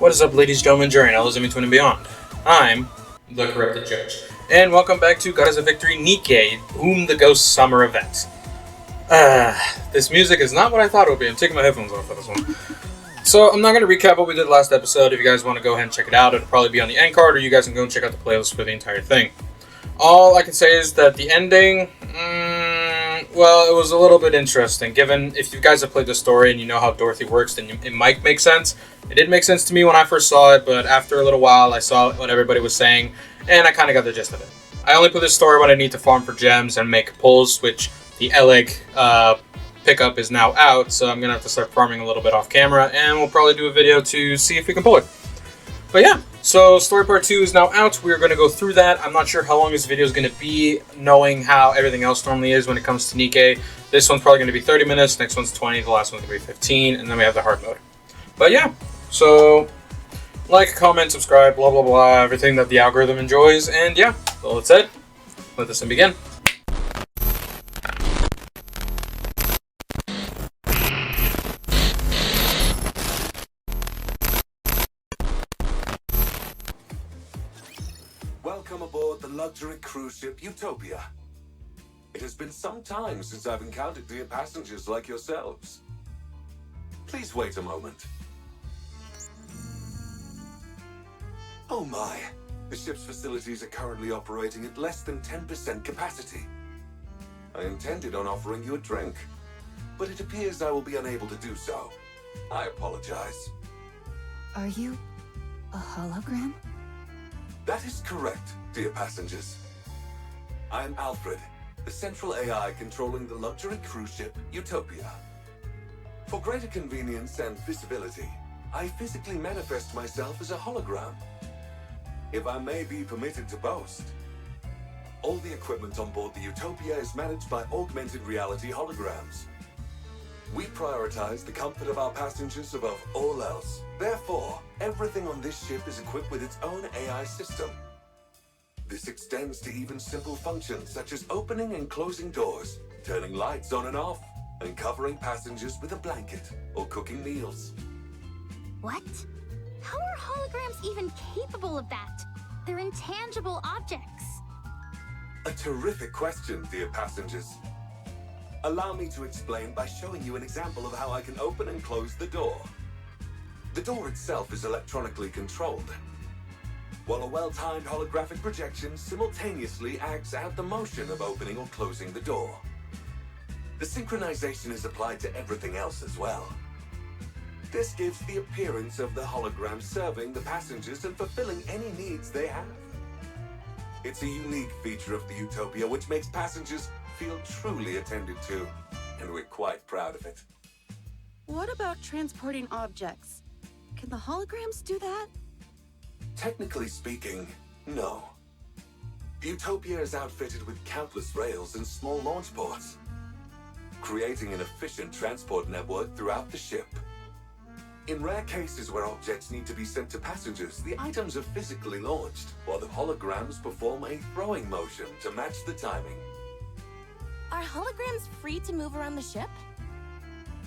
What is up, ladies, gentlemen, journalists in between and beyond? I'm the Corrupted Judge, and welcome back to Goddess of Victory Nikke, Whom the Ghost Summer Event. This music is not what I thought it would be. I'm taking my headphones off for this one. So I'm not going to recap what we did last episode. If you guys want to go ahead and check it out, it'll probably be on the end card, or you guys can go and check out the playlist for the entire thing. All I can say is that the ending, well, it was a little bit interesting. Given, if you guys have played the story and you know how Dorothy works, then it might make sense. It did make sense to me when I first saw it, but after a little while, I saw what everybody was saying, and I kind of got the gist of it. I only put this story when I need to farm for gems and make pulls, which the Eleg pickup is now out, so I'm going to have to start farming a little bit off camera, and we'll probably do a video to see if we can pull it. But yeah, so story part 2 is now out. We're going to go through that. I'm not sure how long this video is going to be, knowing how everything else normally is when it comes to Nikke. This one's probably going to be 30 minutes, next one's 20, the last one's going to be 15, and then we have the hard mode. But yeah, so like, comment, subscribe, blah, blah, blah, everything that the algorithm enjoys. And yeah, all that said, let this one begin. Welcome aboard the luxury cruise ship Utopia. It has been some time since I've encountered dear passengers like yourselves. Please wait a moment. Oh my, the ship's facilities are currently operating at less than 10% capacity. I intended on offering you a drink, but it appears I will be unable to do so. I apologize. Are you a hologram? That is correct, dear passengers. I am Alfred, the central AI controlling the luxury cruise ship Utopia. For greater convenience and visibility, I physically manifest myself as a hologram. If I may be permitted to boast, all the equipment on board the Utopia is managed by augmented reality holograms. We prioritize the comfort of our passengers above all else. Therefore, everything on this ship is equipped with its own AI system. This extends to even simple functions such as opening and closing doors, turning lights on and off, and covering passengers with a blanket or cooking meals. What? How are holograms even capable of that? They're intangible objects. A terrific question, dear passengers. Allow me to explain by showing you an example of how I can open and close the door. The door itself is electronically controlled, while a well-timed holographic projection simultaneously acts out the motion of opening or closing the door. The synchronization is applied to everything else as well. This gives the appearance of the hologram serving the passengers and fulfilling any needs they have. It's a unique feature of the Utopia which makes passengers feel truly attended to, and we're quite proud of it. What about transporting objects? Can the holograms do that? Technically speaking, no. Utopia is outfitted with countless rails and small launch ports, creating an efficient transport network throughout the ship. In rare cases where objects need to be sent to passengers, the items are physically launched, while the holograms perform a throwing motion to match the timing. Are holograms free to move around the ship?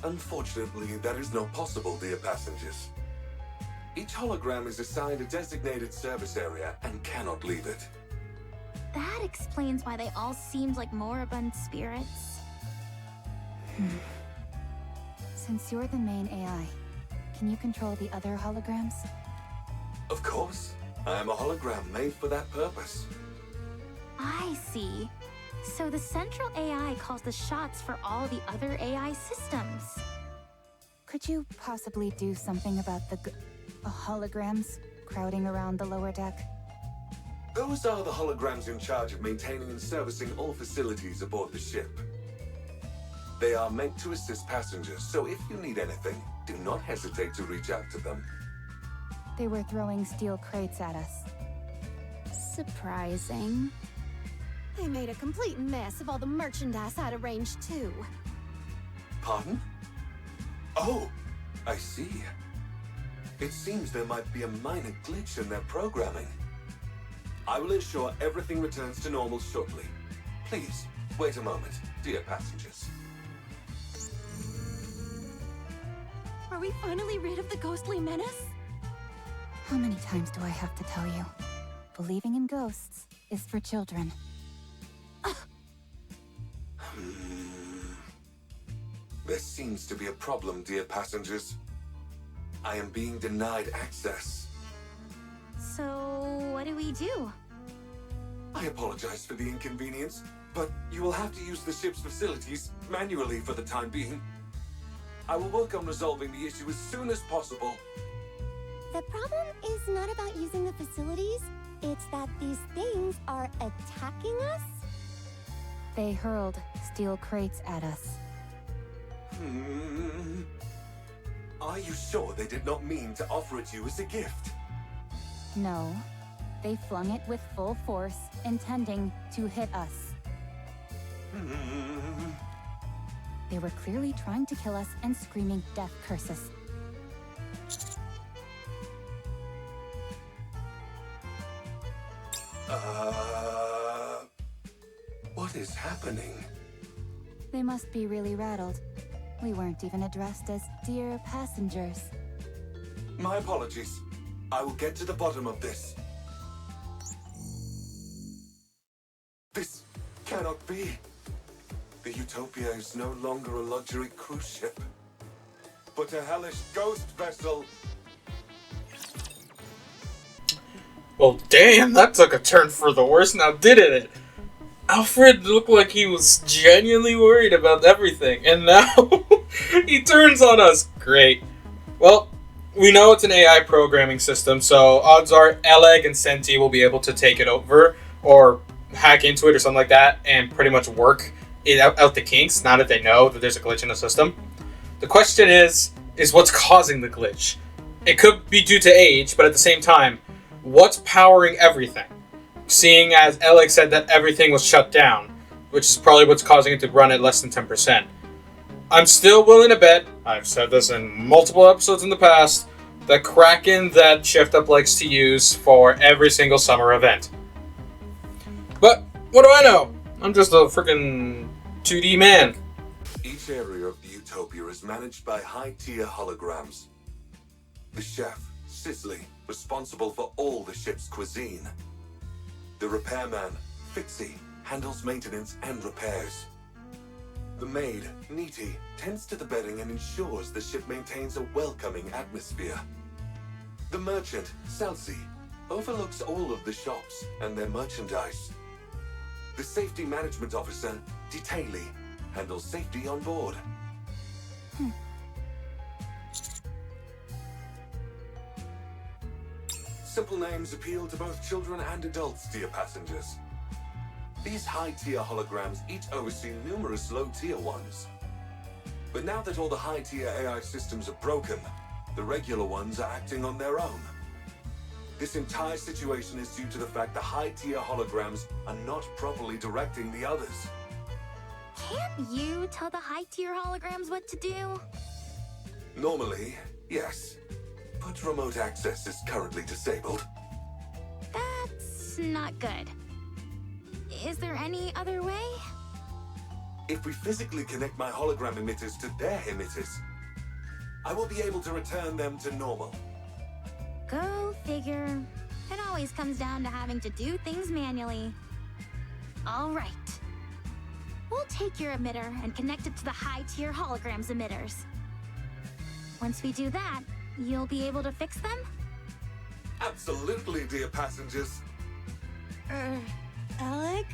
Unfortunately, that is not possible, dear passengers. Each hologram is assigned a designated service area and cannot leave it. That explains why they all seemed like moribund spirits. Since you're the main AI, can you control the other holograms? Of course. I am a hologram made for that purpose. I see. So the central AI calls the shots for all the other AI systems. Could you possibly do something about the holograms crowding around the lower deck? Those are the holograms in charge of maintaining and servicing all facilities aboard the ship. They are meant to assist passengers, so if you need anything, do not hesitate to reach out to them. They were throwing steel crates at us. Surprising. They made a complete mess of all the merchandise I'd arranged too. Pardon? Oh, I see. It seems there might be a minor glitch in their programming. I will ensure everything returns to normal shortly. Please, wait a moment, dear passengers. Are we finally rid of the ghostly menace? How many times do I have to tell you? Believing in ghosts is for children. There seems to be a problem, dear passengers. I am being denied access. So, what do we do? I apologize for the inconvenience, but you will have to use the ship's facilities manually for the time being. I will work on resolving the issue as soon as possible. The problem is not about using the facilities, it's that these things are attacking us. They hurled steel crates at us. Are you sure they did not mean to offer it you as a gift? No, they flung it with full force, intending to hit us. They were clearly trying to kill us and screaming death curses. What is happening? They must be really rattled. We weren't even addressed as dear passengers. My apologies. I will get to the bottom of this. This cannot be. The Utopia is no longer a luxury cruise ship, but a hellish ghost vessel. Well, damn, that took a turn for the worse now, didn't it? Alfred looked like he was genuinely worried about everything, and now he turns on us. Great. Well, we know it's an AI programming system, so odds are Eleg and Senti will be able to take it over, or hack into it or something like that, and pretty much work it out the kinks, now that they know that there's a glitch in the system. The question is what's causing the glitch? It could be due to age, but at the same time, what's powering everything? Seeing as Eleg said that everything was shut down, which is probably what's causing it to run at less than 10%. I'm still willing to bet, I've said this in multiple episodes in the past, the Kraken that Shift Up likes to use for every single summer event. But, what do I know? I'm just a freaking 2D man. Each area of the Utopia is managed by high-tier holograms. The chef, Sisley, responsible for all the ship's cuisine. The repairman, Fixie, handles maintenance and repairs. The maid, Nikke, tends to the bedding and ensures the ship maintains a welcoming atmosphere. The merchant, Salsi, overlooks all of the shops and their merchandise. The safety management officer, Detaily, handles safety on board. Simple names appeal to both children and adults, dear passengers. These high-tier holograms each oversee numerous low-tier ones. But now that all the high-tier AI systems are broken, the regular ones are acting on their own. This entire situation is due to the fact the high-tier holograms are not properly directing the others. Can't you tell the high-tier holograms what to do? Normally, yes. But remote access is currently disabled. That's not good. Is there any other way? If we physically connect my hologram emitters to their emitters, I will be able to return them to normal. Go figure. It always comes down to having to do things manually. All right. We'll take your emitter and connect it to the high-tier holograms emitters. Once we do that, you'll be able to fix them? Absolutely, dear passengers. Alec?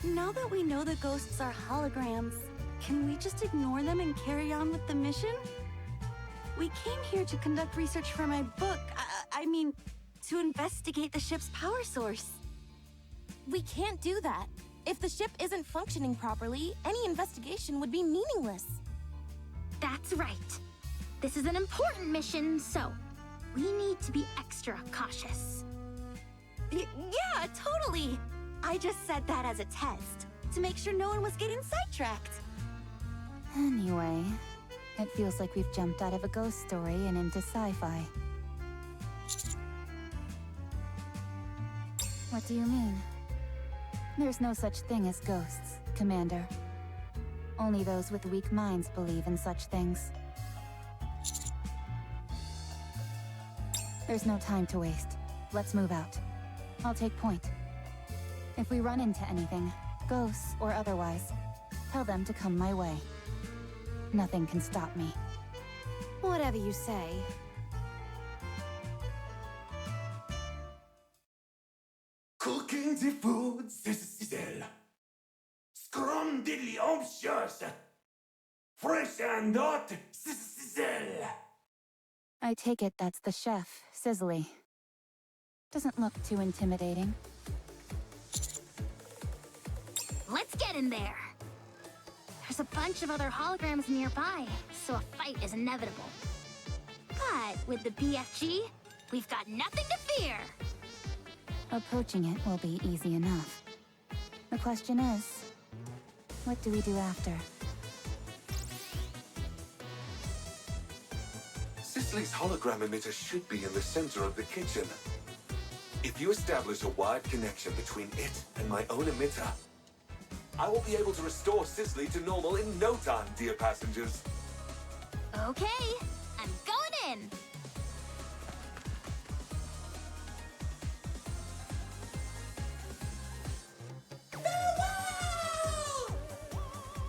Now that we know the ghosts are holograms, can we just ignore them and carry on with the mission? We came here to conduct research for my book. I mean, to investigate the ship's power source. We can't do that. If the ship isn't functioning properly, any investigation would be meaningless. That's right. This is an important mission, so we need to be extra cautious. Yeah, totally. I just said that as a test, to make sure no one was getting sidetracked. Anyway, it feels like we've jumped out of a ghost story and into sci-fi. What do you mean? There's no such thing as ghosts, Commander. Only those with weak minds believe in such things. There's no time to waste. Let's move out. I'll take point. If we run into anything, ghosts or otherwise, tell them to come my way. Nothing can stop me. Whatever you say. Cooking the food, sizzle. Scrum diddly umptious. Fresh and hot, sizzle. I take it that's the chef, Sizzly. Doesn't look too intimidating. Let's get in there. There's a bunch of other holograms nearby, so a fight is inevitable. But with the BFG, we've got nothing to fear. Approaching it will be easy enough. The question is, what do we do after? Sizzly's hologram emitter should be in the center of the kitchen. If you establish a wide connection between it and my own emitter, I will be able to restore Sizzly to normal in no time, dear passengers. Okay, I'm going in.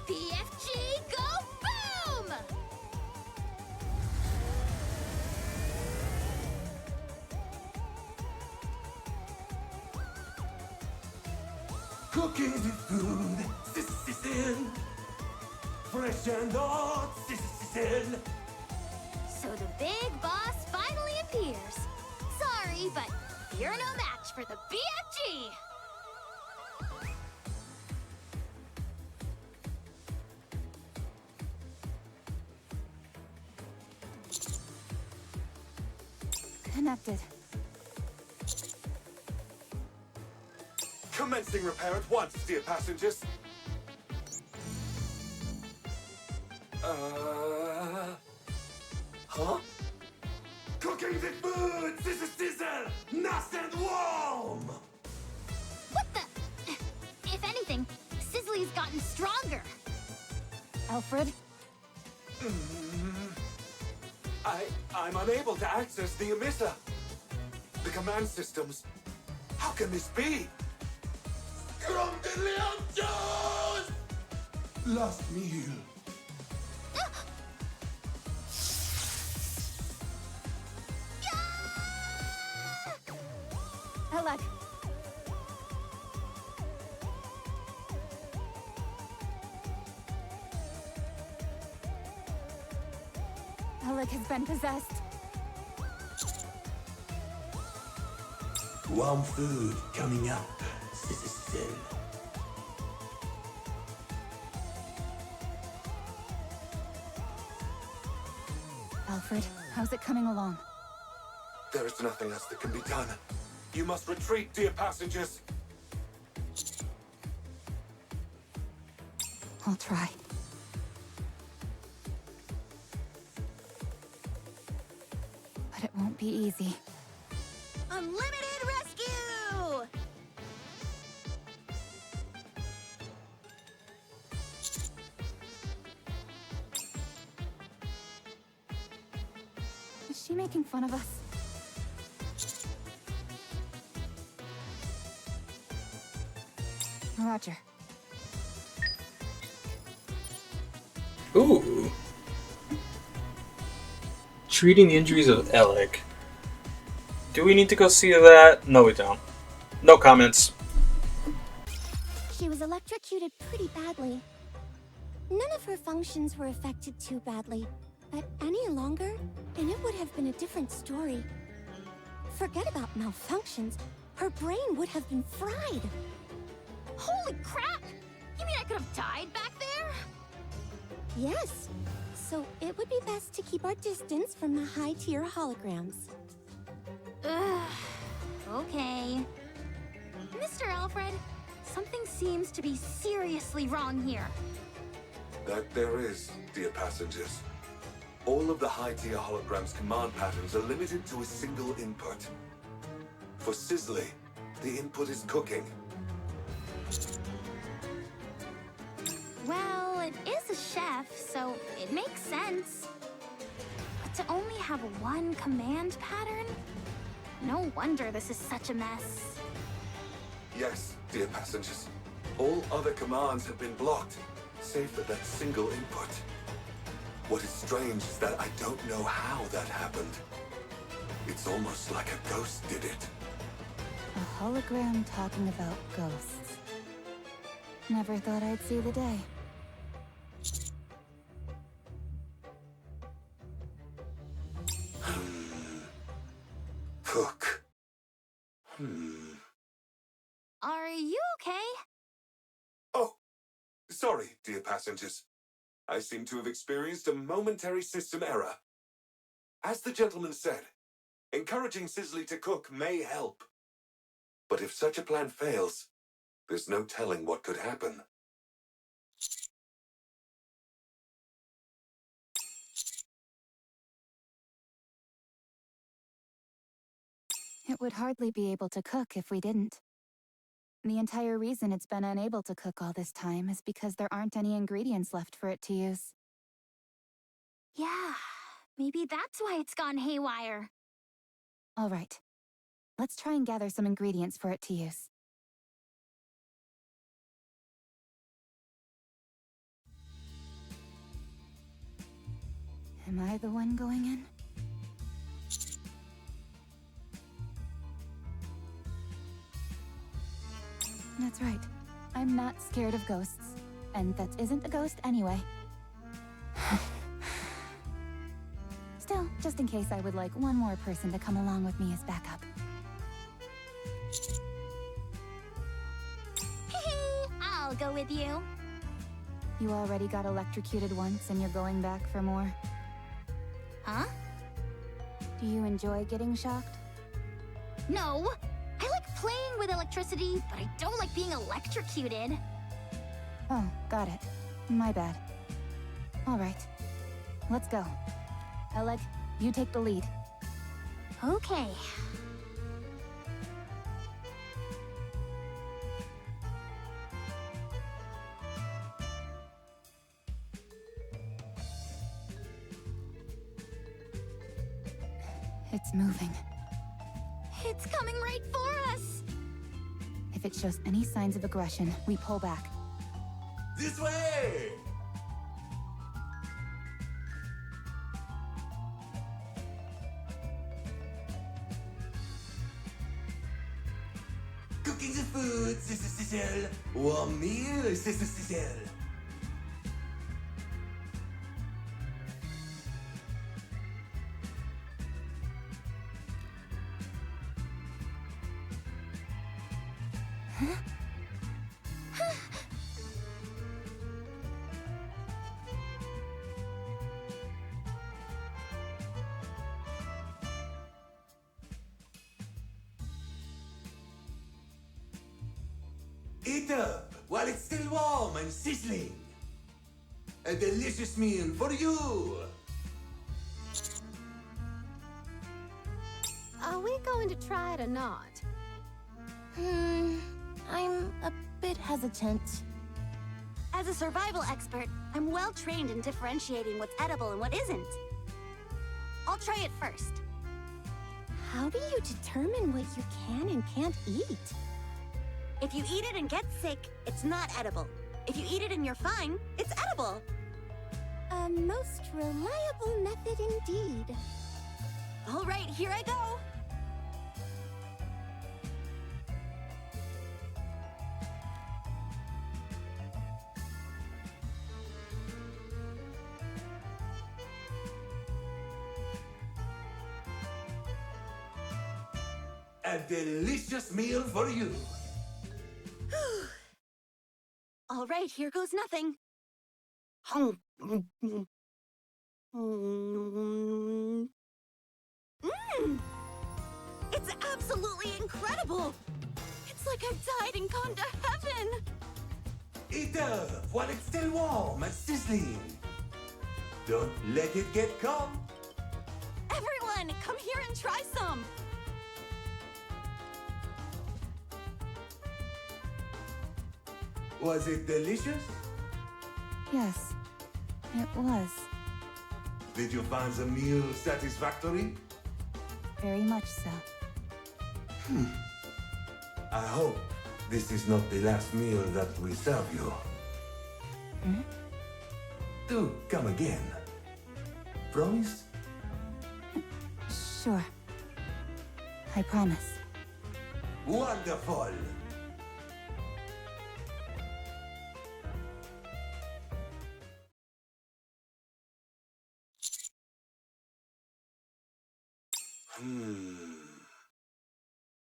BFG, go boom! Cooking the food, sizzle. Fresh and hot, sizzle. So the big boss finally appears. Sorry, but you're no match for the BFG. Connected. Commencing repair at once, dear passengers. Huh? Cooking the food, sizzle, nice and warm. What the? If anything, Sizzly's gotten stronger. Alfred? I'm unable to access the emitter. The command systems. How can this be? Last meal. Alec! Alec has been possessed. Warm food coming up, sizzle. Alfred, how's it coming along? There is nothing else that can be done. You must retreat, dear passengers. I'll try. But it won't be easy. Unlimited rescue! Is she making fun of us? Roger. Ooh. Treating the injuries of Alec. Do we need to go see that? No, we don't. No comments. She was electrocuted pretty badly. None of her functions were affected too badly, but any longer, and it would have been a different story. Forget about malfunctions. Her brain would have been fried. Holy crap! You mean I could have died back there? Yes. So it would be best to keep our distance from the high-tier holograms. Ugh. Okay. Mr. Alfred, something seems to be seriously wrong here. That there is, dear passengers. All of the high-tier holograms' command patterns are limited to a single input. For Sizzly, the input is cooking. Well, it is a chef, so it makes sense. But to only have one command pattern? No wonder this is such a mess. Yes, dear passengers. All other commands have been blocked, save for that single input. What is strange is that I don't know how that happened. It's almost like a ghost did it. A hologram talking about ghosts. Never thought I'd see the day. Cook. Are you okay? Oh, sorry, dear passengers. I seem to have experienced a momentary system error. As the gentleman said, encouraging Sizzly to cook may help. But if such a plan fails, there's no telling what could happen. It would hardly be able to cook if we didn't. The entire reason it's been unable to cook all this time is because there aren't any ingredients left for it to use. Yeah, maybe that's why it's gone haywire. All right. Let's try and gather some ingredients for it to use. Am I the one going in? That's right. I'm not scared of ghosts. And that isn't a ghost anyway. Still, just in case, I would like one more person to come along with me as backup. I'll go with you. You already got electrocuted once and you're going back for more. Huh? Do you enjoy getting shocked? No. I like playing with electricity, but I don't like being electrocuted. Oh, got it. My bad. All right. Let's go. Oleg, you take the lead. Okay. It's moving. It's coming right for us. If it shows any signs of aggression, we pull back. This way! Cooking the food, Sizzle. Warm meal, Sizzle. Eat up while it's still warm and sizzling. A delicious meal for you. Are we going to try it or not? I'm a bit hesitant. As a survival expert, I'm well trained in differentiating what's edible and what isn't. I'll try it first. How do you determine what you can and can't eat? If you eat it and get sick, it's not edible. If you eat it and you're fine, it's edible. A most reliable method indeed. All right, here I go. A delicious meal for you. All right, here goes nothing. It's absolutely incredible. It's like I've died and gone to heaven. Eat up while it's still warm and sizzling. Don't let it get cold. Everyone, come here and try some. Was it delicious? Yes, it was. Did you find the meal satisfactory? Very much so. I hope this is not the last meal that we serve you. Do come again. Promise? Sure. I promise. Wonderful!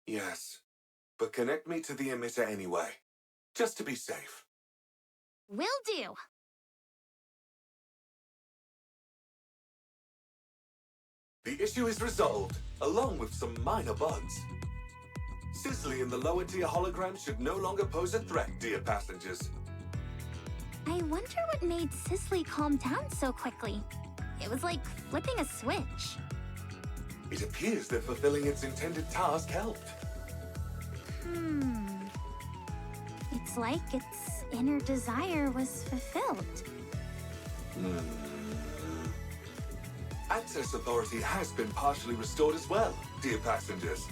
Yes, but connect me to the emitter anyway, just to be safe. Will do. The issue is resolved, along with some minor bugs. Sizzly and the lower tier hologram should no longer pose a threat, dear passengers. I wonder what made Sisley calm down so quickly. It was like flipping a switch. It appears that fulfilling its intended task helped. It's like its inner desire was fulfilled. Access authority has been partially restored as well, dear passengers.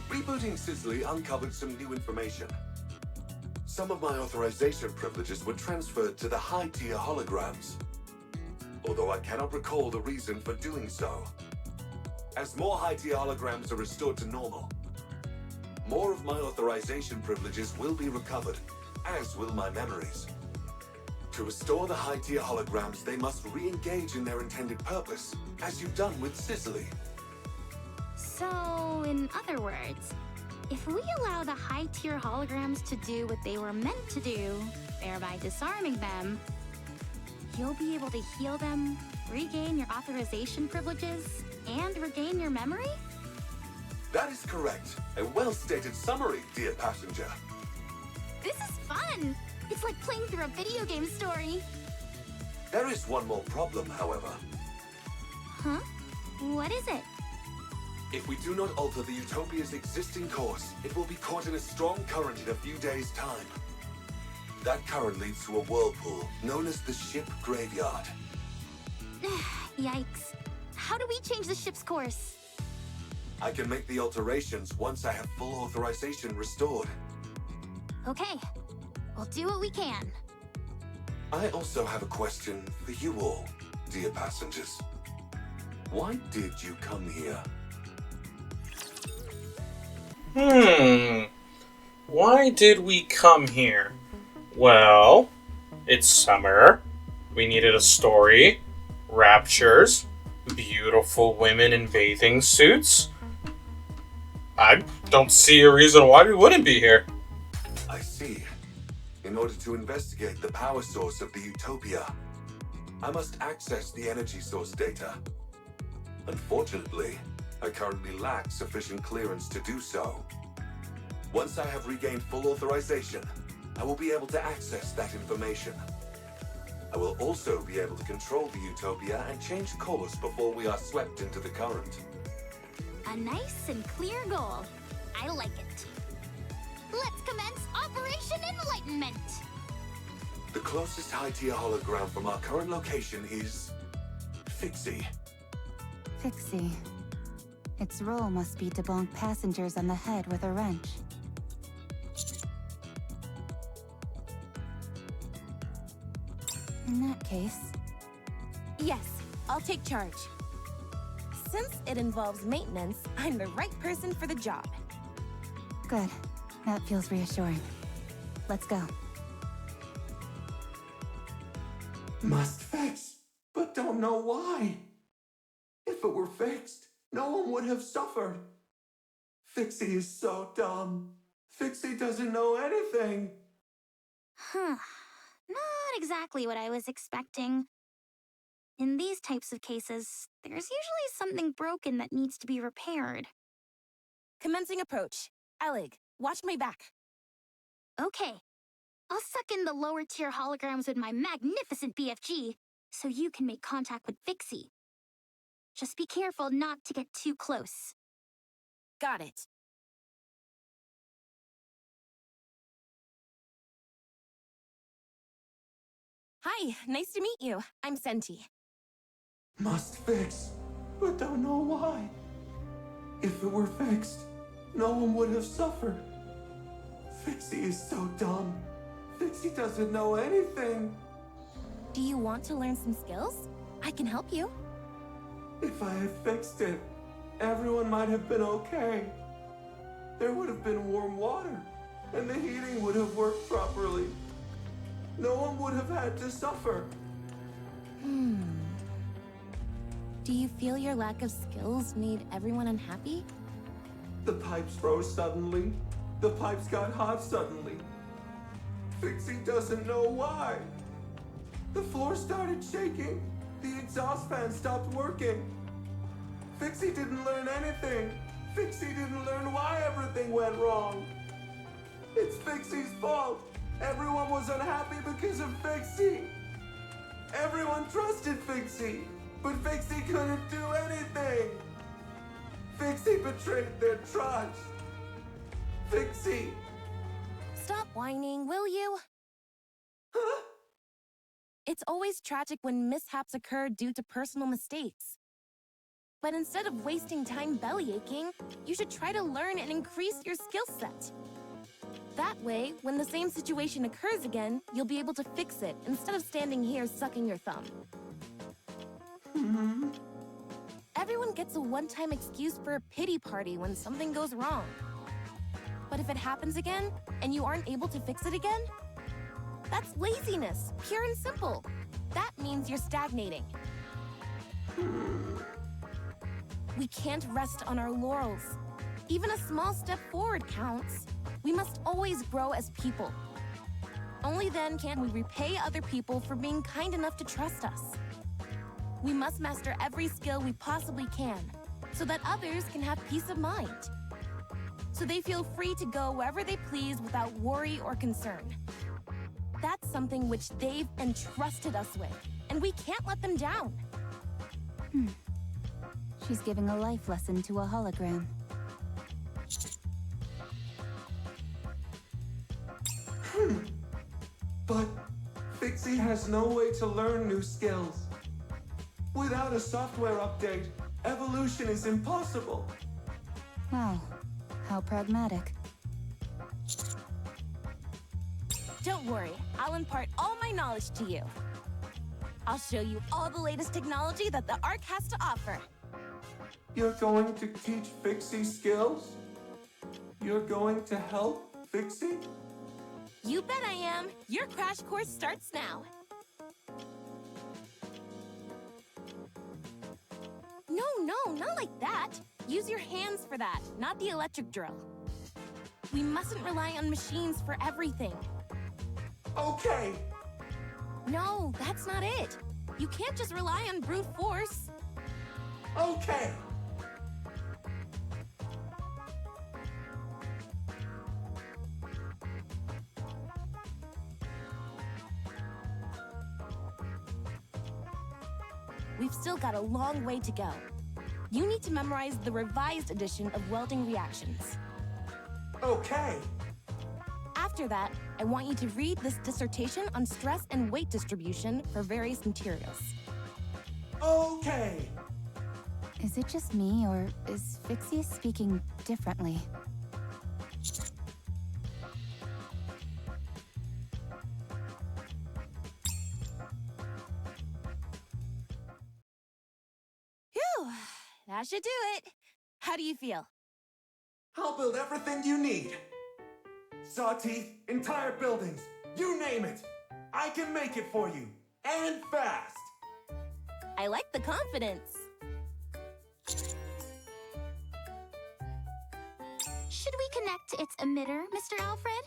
Rebooting Sizzly uncovered some new information. Some of my authorization privileges were transferred to the high-tier holograms, although I cannot recall the reason for doing so. As more high-tier holograms are restored to normal, more of my authorization privileges will be recovered, as will my memories. To restore the high-tier holograms, they must re-engage in their intended purpose, as you've done with Sizzly. So, in other words, if we allow the high-tier holograms to do what they were meant to do, thereby disarming them, you'll be able to heal them, regain your authorization privileges, and regain your memory? That is correct. A well-stated summary, dear passenger. This is fun! It's like playing through a video game story. There is one more problem, however. Huh? What is it? If we do not alter the Utopia's existing course, it will be caught in a strong current in a few days' time. That current leads to a whirlpool known as the ship graveyard. Yikes. How do we change the ship's course? I can make the alterations once I have full authorization restored. Okay. We'll do what we can. I also have a question for you all, dear passengers. Why did you come here? Why did we come here? Well, it's summer. We needed a story. Raptures. Beautiful women in bathing suits. I don't see a reason why we wouldn't be here. I see. In order to investigate the power source of the Utopia, I must access the energy source data. Unfortunately, I currently lack sufficient clearance to do so. Once I have regained full authorization, I will be able to access that information. I will also be able to control the Utopia and change course before we are swept into the current. A nice and clear goal. I like it. Let's commence Operation Enlightenment! The closest high-tier hologram from our current location is Fixie. Fixie. Its role must be to bonk passengers on the head with a wrench. In that case... Yes, I'll take charge. Since it involves maintenance, I'm the right person for the job. Good. That feels reassuring. Let's go. Must fix, but don't know why. If it were fixed, no one would have suffered. Fixie is so dumb. Fixie doesn't know anything. Huh. Not exactly what I was expecting. In these types of cases, there's usually something broken that needs to be repaired. Commencing approach. Alec, watch my back. Okay. I'll suck in the lower tier holograms with my magnificent BFG, so you can make contact with Fixie. Just be careful not to get too close. Got it. Hi, nice to meet you. I'm Senti. Must fix, but don't know why. If it were fixed, no one would have suffered. Fixie is so dumb. Fixie doesn't know anything. Do you want to learn some skills? I can help you. If I had fixed it, everyone might have been okay. There would have been warm water, and the heating would have worked properly. No one would have had to suffer. Do you feel your lack of skills made everyone unhappy? The pipes froze suddenly. The pipes got hot suddenly. Fixie doesn't know why. The floor started shaking. The exhaust fan stopped working. Fixie didn't learn anything. Fixie didn't learn why everything went wrong. It's Fixie's fault. Everyone was unhappy because of Fixie. Everyone trusted Fixie, but Fixie couldn't do anything. Fixie betrayed their trust. Fixie. Stop whining, will you? Huh? It's always tragic when mishaps occur due to personal mistakes. But instead of wasting time bellyaching, you should try to learn and increase your skill set. That way, when the same situation occurs again, you'll be able to fix it instead of standing here sucking your thumb. Everyone gets a one-time excuse for a pity party when something goes wrong. But if it happens again, and you aren't able to fix it again, that's laziness, pure and simple. That means you're stagnating. We can't rest on our laurels. Even a small step forward counts. We must always grow as people. Only then can we repay other people for being kind enough to trust us. We must master every skill we possibly can, so that others can have peace of mind. So they feel free to go wherever they please without worry or concern. That's something which they've entrusted us with, and we can't let them down. She's giving a life lesson to a hologram. But Fixie has no way to learn new skills. Without a software update, evolution is impossible. Wow, how pragmatic. Don't worry, I'll impart all my knowledge to you. I'll show you all the latest technology that the Ark has to offer. You're going to teach Fixie skills? You're going to help Fixie? You bet I am. Your crash course starts now. No, not like that. Use your hands for that, not the electric drill. We mustn't rely on machines for everything. Okay. No, that's not it. You can't just rely on brute force. Okay. We've still got a long way to go. You need to memorize the revised edition of welding reactions. Okay. After that, I want you to read this dissertation on stress and weight distribution for various materials. Okay. Is it just me, or is Fixie speaking differently? Phew, that should do it. How do you feel? I'll build everything you need. Saw teeth, entire buildings, you name it. I can make it for you, and fast. I like the confidence. Should we connect to its emitter, Mr. Alfred?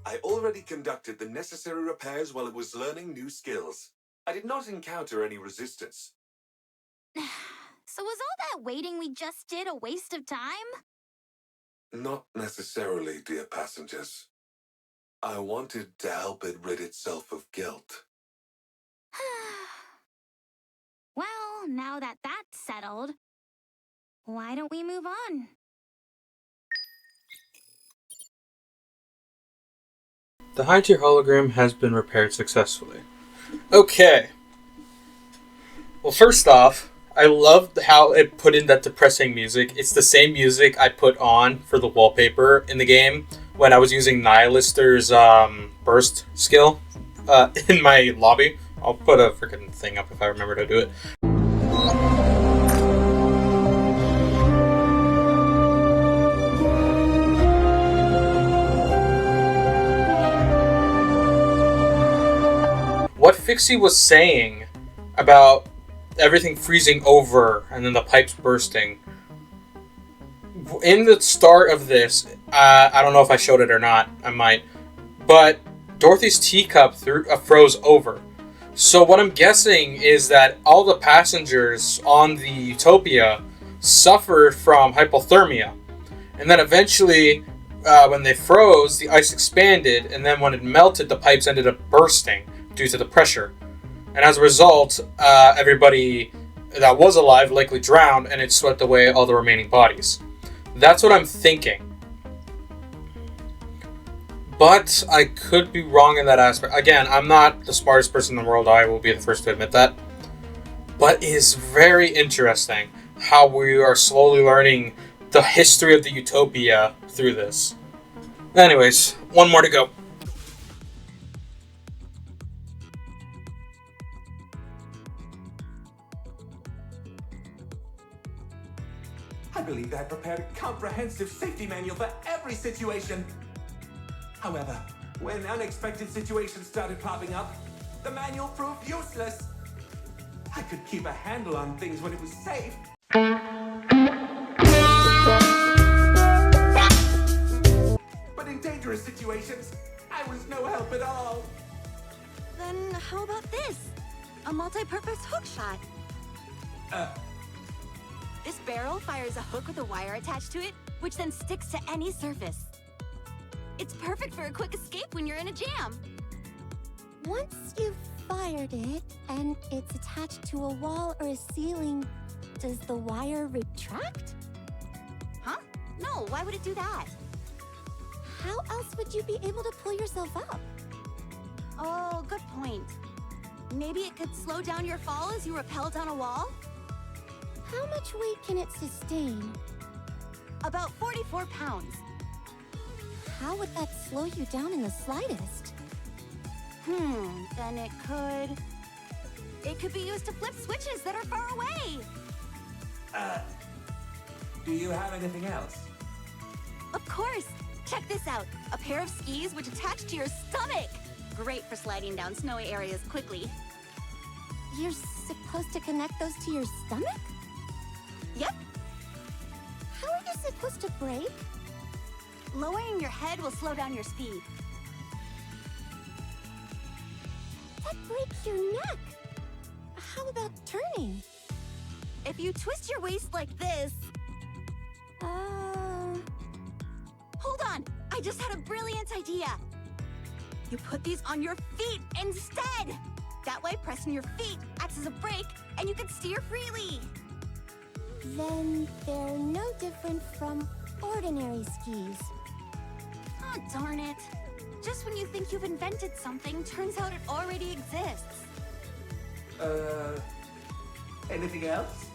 I already conducted the necessary repairs while it was learning new skills. I did not encounter any resistance. So was all that waiting we just did a waste of time? Not necessarily, dear passengers. I wanted to help it rid itself of guilt. Well, now that that's settled, why don't we move on? The high-tier hologram has been repaired successfully. Okay. Well, first off, I loved how it put in that depressing music. It's the same music I put on for the wallpaper in the game when I was using Nihilister's burst skill in my lobby. I'll put a freaking thing up if I remember to do it. What Fixie was saying about everything freezing over and then the pipes bursting. In the start of this, I don't know if I showed it or not, I might, but Dorothy's teacup froze over. So what I'm guessing is that all the passengers on the Utopia suffered from hypothermia. And then eventually, when they froze, the ice expanded, and then when it melted, the pipes ended up bursting due to the pressure. And as a result, everybody that was alive likely drowned, and it swept away all the remaining bodies. That's what I'm thinking. But I could be wrong in that aspect. Again, I'm not the smartest person in the world. I will be the first to admit that. But it is very interesting how we are slowly learning the history of the Utopia through this. Anyways, one more to go. I believe I prepared a comprehensive safety manual for every situation. However, when unexpected situations started popping up, the manual proved useless. I could keep a handle on things when it was safe. But in dangerous situations, I was no help at all. Then how about this? A multi-purpose hook shot. This barrel fires a hook with a wire attached to it, which then sticks to any surface. It's perfect for a quick escape when you're in a jam. Once you've fired it and it's attached to a wall or a ceiling, does the wire retract? Huh? No, why would it do that? How else would you be able to pull yourself up? Oh, good point. Maybe it could slow down your fall as you rappel down a wall? How much weight can it sustain? About 44 pounds. How would that slow you down in the slightest? Then it could be used to flip switches that are far away. Do you have anything else? Of course. Check this out. A pair of skis which attach to your stomach. Great for sliding down snowy areas quickly. You're supposed to connect those to your stomach? Yep. How are you supposed to brake? Lowering your head will slow down your speed. That breaks your neck. How about turning? If you twist your waist like this... Hold on! I just had a brilliant idea! You put these on your feet instead! That way, pressing your feet acts as a brake, and you can steer freely! Then they're no different from ordinary skis. Oh, darn it. Just when you think you've invented something, turns out it already exists. Anything else?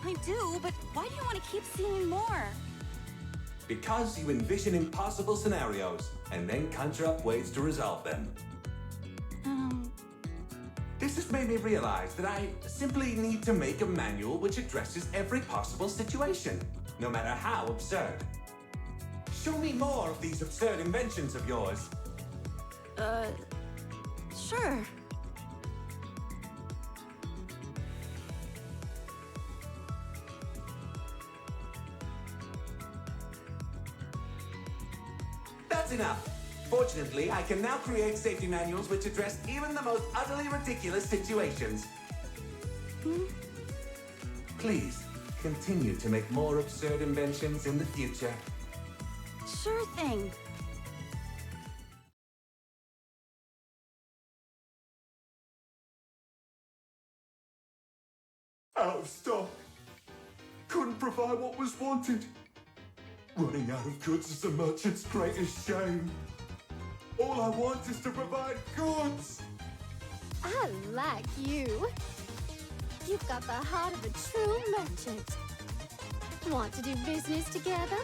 I do, but why do you want to keep seeing more? Because you envision impossible scenarios and then conjure up ways to resolve them. This has made me realize that I simply need to make a manual which addresses every possible situation, no matter how absurd. Show me more of these absurd inventions of yours. Sure. That's enough. Fortunately, I can now create safety manuals which address even the most utterly ridiculous situations. Please, continue to make more absurd inventions in the future. Sure thing. Out of stock. Couldn't provide what was wanted. Running out of goods is the merchant's greatest shame. All I want is to provide goods. I like you. You've got the heart of a true merchant. Want to do business together?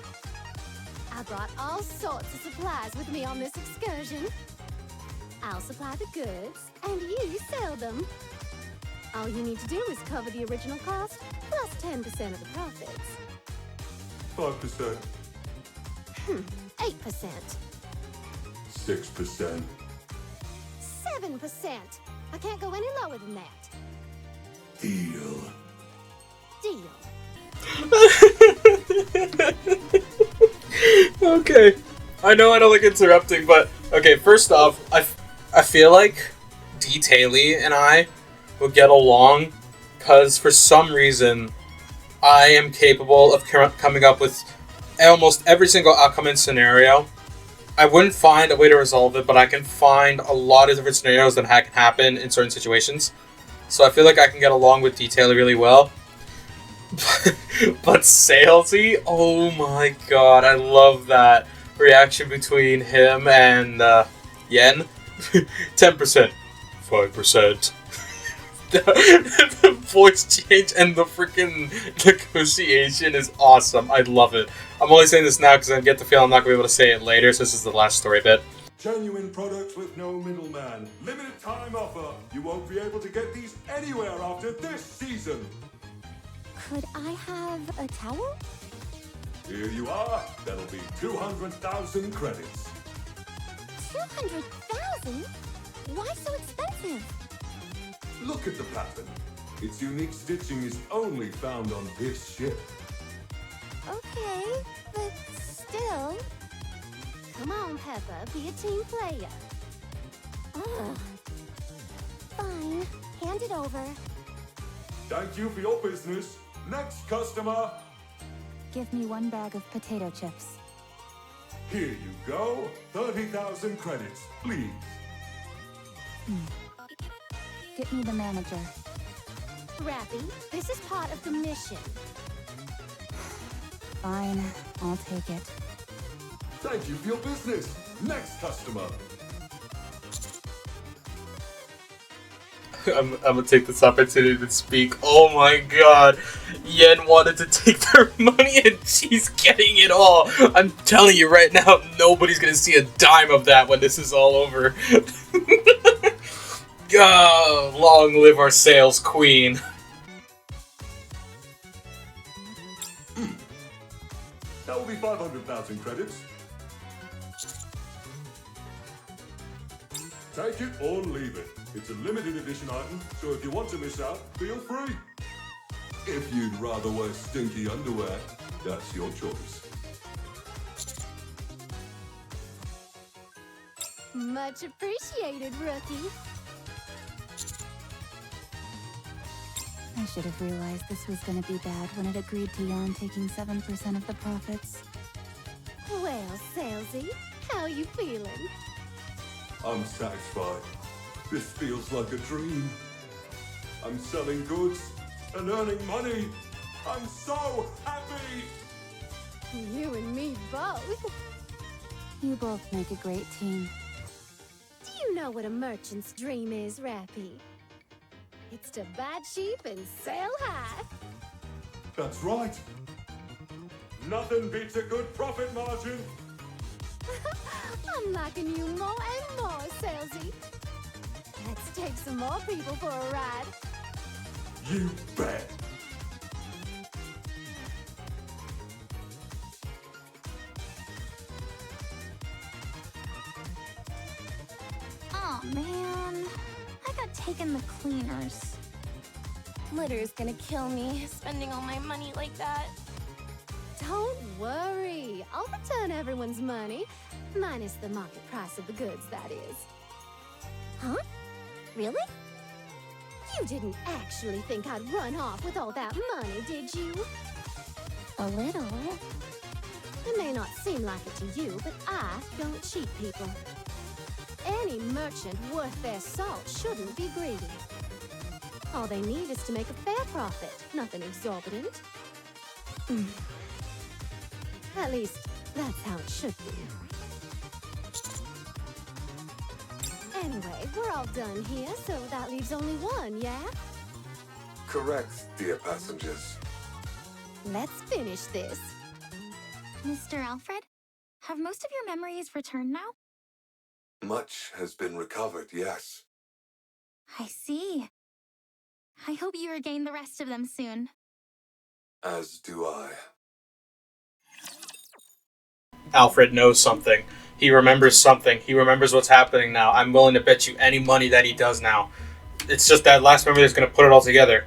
I brought all sorts of supplies with me on this excursion. I'll supply the goods, and you sell them. All you need to do is cover the original cost, plus 10% of the profits. 5%. 8%. 6%. 7%. I can't go any lower than that. Deal. Deal. Okay. I know I don't like interrupting, but okay, first off, I feel like D-Taily and I will get along because for some reason I am capable of coming up with almost every single outcome and scenario. I wouldn't find a way to resolve it, but I can find a lot of different scenarios that can happen in certain situations. So I feel like I can get along with D-Taily really well. But Salesy, oh my god, I love that reaction between him and Yen. 10%, 5%. The voice change and the freaking negotiation is awesome. I love it. I'm only saying this now because I get the feeling I'm not going to be able to say it later, so this is the last story bit. Genuine products with no middleman. Limited time offer. You won't be able to get these anywhere after this season. Could I have a towel? Here you are. That'll be 200,000 credits. 200,000? Why so expensive? Look at the pattern. Its unique stitching is only found on this ship. Okay, but still. Come on, Peppa, be a team player. Ugh. Fine, hand it over. Thank you for your business. Next customer. Give me 1 bag of potato chips. Here you go. 30,000 credits, please. Get me the manager. Rappy, this is part of the mission. Fine, I'll take it. Thank you for your business. Next customer. I'm gonna take this opportunity to speak. Oh my god. Yen wanted to take their money and she's getting it all. I'm telling you right now, nobody's gonna see a dime of that when this is all over. God, long live our sales queen. That will be 500,000 credits. Take it or leave it. It's a limited edition item, so if you want to miss out, feel free. If you'd rather wear stinky underwear, that's your choice. Much appreciated, rookie. I should have realized this was gonna be bad when it agreed to Jan taking 7% of the profits. Well, Salesy, how you feeling? I'm satisfied. This feels like a dream. I'm selling goods and earning money. I'm so happy! You and me both. You both make a great team. Do you know what a merchant's dream is, Rappy? It's to buy cheap and sell high. That's right. Nothing beats a good profit margin. I'm liking you more and more, Salesy. Let's take some more people for a ride. You bet. Oh man, I got taken the cleaners. Litter's gonna kill me, spending all my money like that. Don't worry. I'll return everyone's money, minus the market price of the goods, that is. Huh? Really? You didn't actually think I'd run off with all that money, did you? A little. It may not seem like it to you, but I don't cheat people. Any merchant worth their salt shouldn't be greedy. All they need is to make a fair profit, nothing exorbitant. At least, that's how it should be. Anyway, we're all done here, so that leaves only one, yeah? correct, dear passengers. Let's finish this. Mr. Alfred, have most of your memories returned now? Much has been recovered, yes. I see. I hope you regain the rest of them soon. As do I. Alfred knows something. He remembers something. He remembers what's happening now. I'm willing to bet you any money that he does now. It's just that last memory that's going to put it all together.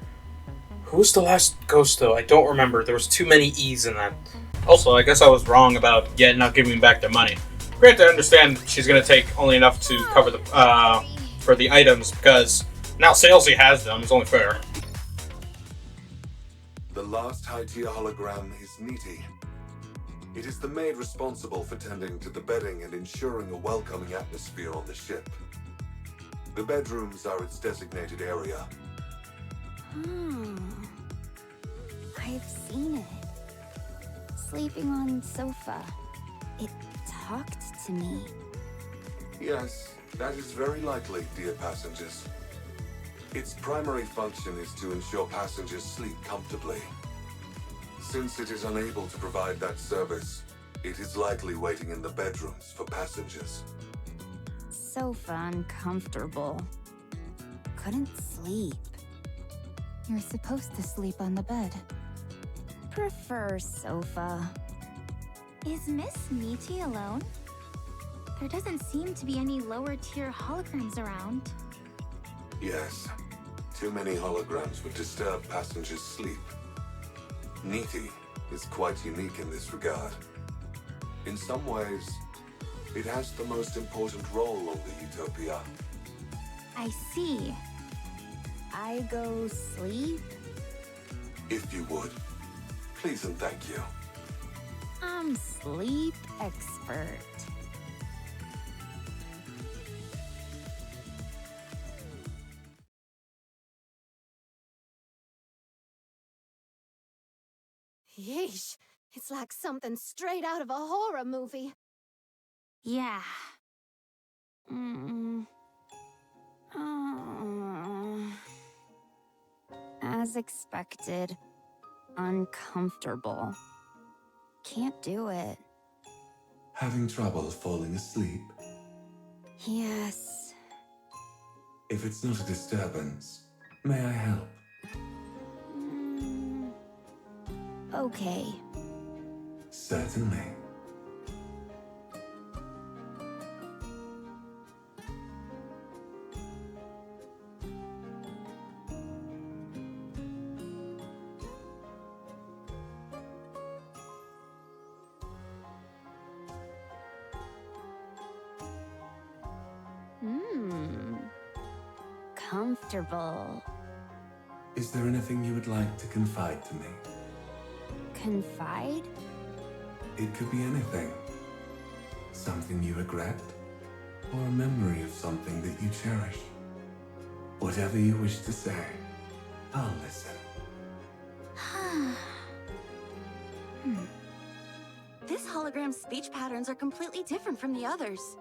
Who's the last ghost, though? I don't remember. There was too many E's in that. Also, I guess I was wrong about not giving back their money. Granted, I understand she's going to take only enough to cover the for the items, because now Salesy has them. It's only fair. The last high-tier hologram is Nikke. It is the maid responsible for tending to the bedding and ensuring a welcoming atmosphere on the ship. The bedrooms are its designated area. I've seen it. Sleeping on sofa. It talked to me. Yes, that is very likely, dear passengers. Its primary function is to ensure passengers sleep comfortably. Since it is unable to provide that service, it is likely waiting in the bedrooms for passengers. Sofa uncomfortable. Couldn't sleep. You're supposed to sleep on the bed. Prefer sofa. Is Miss Nikke alone? There doesn't seem to be any lower-tier holograms around. Yes, too many holograms would disturb passengers' sleep. Nikke is quite unique in this regard. In some ways, it has the most important role on the Utopia. I see. I go sleep? If you would, please and thank you. I'm sleep expert. Yeesh, it's like something straight out of a horror movie. Yeah. As expected, uncomfortable. Can't do it. Having trouble falling asleep? Yes. If it's not a disturbance, may I help? Okay. Certainly. Comfortable. Is there anything you would like to confide to me? Confide? It could be anything. Something you regret, or a memory of something that you cherish. Whatever you wish to say, I'll listen. This hologram's speech patterns are completely different from the others.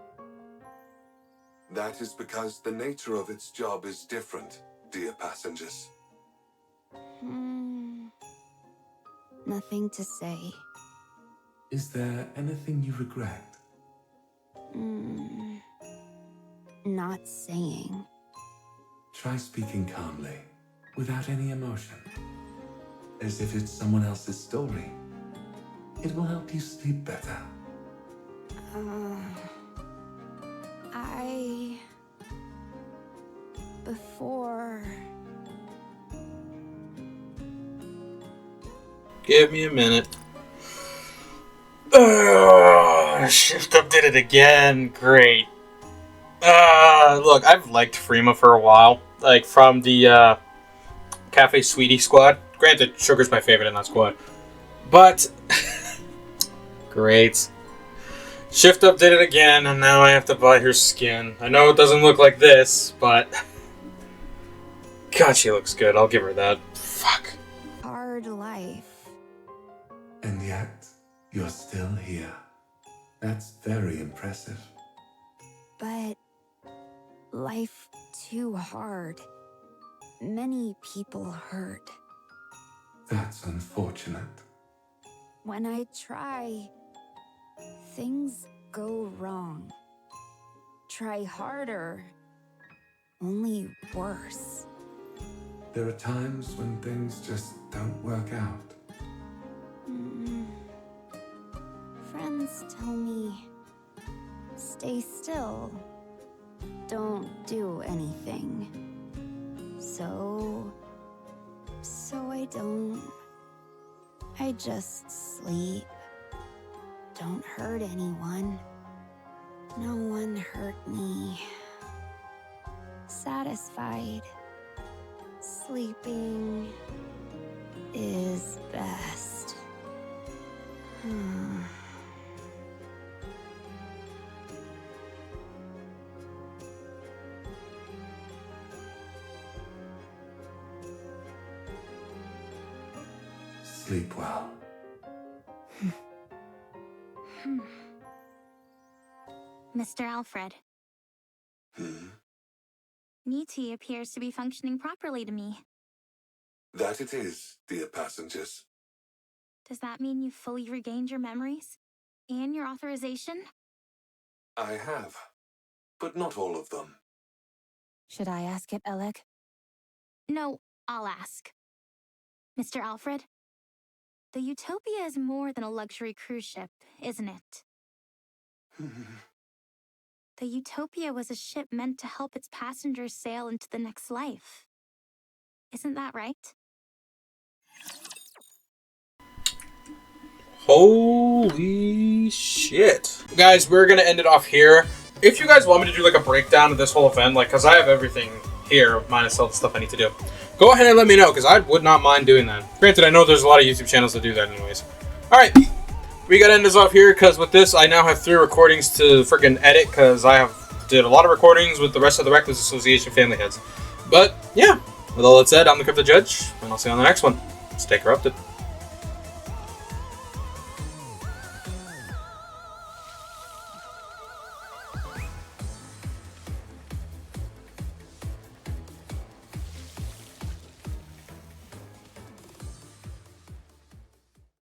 That is because the nature of its job is different, dear passengers. Nothing to say. Is there anything you regret? Not saying. Try speaking calmly, without any emotion. As if it's someone else's story. It will help you sleep better. Before... Give me a minute. Shift up did it again. Great. Look, I've liked Frima for a while. Like, from the Cafe Sweetie squad. Granted, Sugar's my favorite in that squad. But... Great. Shift up did it again, and now I have to buy her skin. I know it doesn't look like this, but... God, she looks good. I'll give her that. Fuck. Hard life. And yet, you're still here. That's very many people hurt. That's unfortunate. When I try, things go wrong. Try harder, only worse. There are times when things just don't work out. Friends tell me, stay still, don't do anything. So I don't. I just sleep. Don't hurt anyone. No one hurt me. Satisfied. Sleeping is best. Sleep well. Mr. Alfred, Nikke appears to be functioning properly to me. That it is, dear passengers. Does that mean you fully regained your memories? And your authorization? I have, but not all of them. Should I ask it, Alec? No, I'll ask. Mr. Alfred, the Utopia is more than a luxury cruise ship, isn't it? The Utopia was a ship meant to help its passengers sail into the next life. Isn't that right? Holy shit. Guys, we're gonna end it off here. If you guys want me to do like a breakdown of this whole event, like, cause I have everything here, minus all the stuff I need to do, go ahead and let me know, because I would not mind doing that. Granted, I know there's a lot of YouTube channels that do that anyways. Alright, we gotta end this off here, because with this, I now have 3 recordings to freaking edit, because I did a lot of recordings with the rest of the Reckless Association family heads. But, yeah, with all that said, I'm the Korrupted Judge, and I'll see you on the next one. Stay corrupted.